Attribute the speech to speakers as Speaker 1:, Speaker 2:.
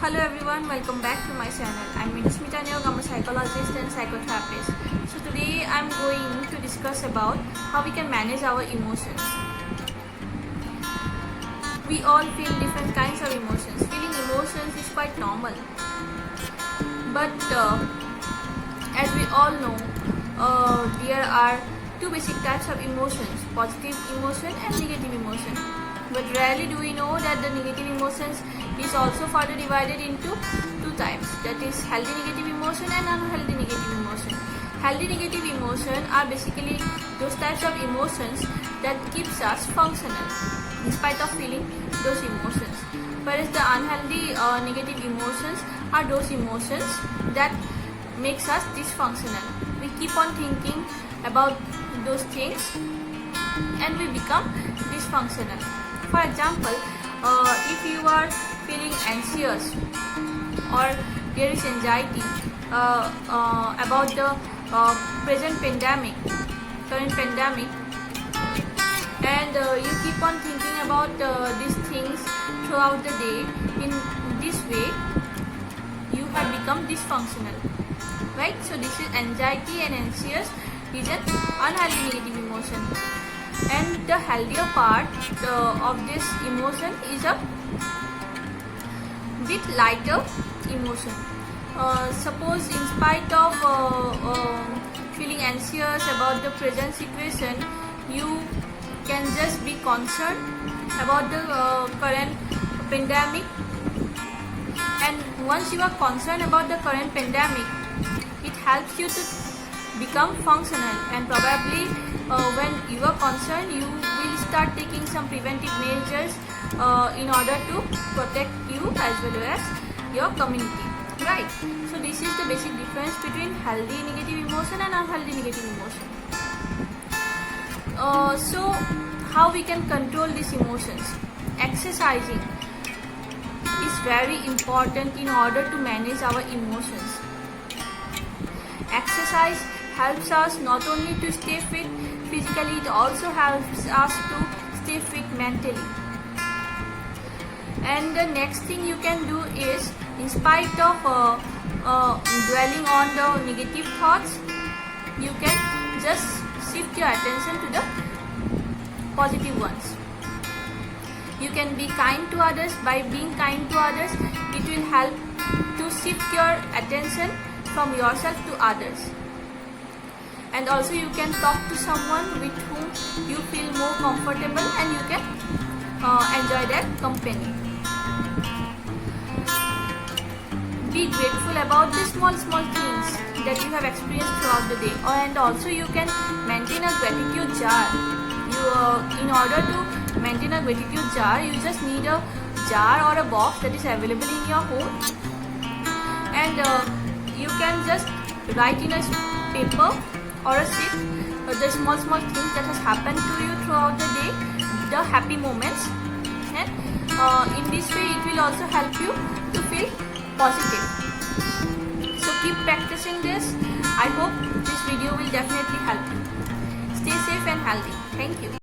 Speaker 1: Hello everyone, welcome back to my channel. I'm Smita Nyog, I'm a psychologist and psychotherapist. So today I'm going to discuss about how we can manage our emotions. We all feel different kinds of emotions. Feeling emotions is quite normal. But as we all know, there are two basic types of emotions, positive emotion and negative emotion. But rarely do we know that the negative emotions is also further divided into two types, that is healthy negative emotion and unhealthy negative emotion. Healthy negative emotion are basically those types of emotions that keeps us functional in spite of feeling those emotions. Whereas the unhealthy negative emotions are those emotions that makes us dysfunctional. We keep on thinking about those things and we become dysfunctional. For example, if you are feeling anxious or there is anxiety about the current pandemic, and you keep on thinking about these things throughout the day, in this way you have become dysfunctional, right? So this is anxiety, and anxious is an unhealthy negative emotion. And the healthier part of this emotion is a bit lighter emotion. Suppose in spite of feeling anxious about the present situation, you can just be concerned about the current pandemic, and once you are concerned about the current pandemic, it helps you to become functional, and probably when you are concerned, you will start taking some preventive measures in order to protect you as well as your community, right? So this is the basic difference between healthy negative emotion and unhealthy negative emotion. So how we can control these emotions? Exercising is very important in order to manage our emotions. Exercise helps us not only to stay fit physically, it also helps us to stay fit mentally. And the next thing you can do is, in spite of dwelling on the negative thoughts, you can just shift your attention to the positive ones. You can be kind to others. By being kind to others, it will help to shift your attention from yourself to others. And also you can talk to someone with whom you feel more comfortable and you can enjoy their company. Be grateful about the small things that you have experienced throughout the day. And also you can maintain a gratitude jar. In order to maintain a gratitude jar, you just need a jar or a box that is available in your home, and you can just write in a paper or a sheet the small things that has happened to you throughout the day, the happy moments, and in this way it will also help you to feel positive. So keep practicing this. I hope this video will definitely help you. Stay safe and healthy. Thank you.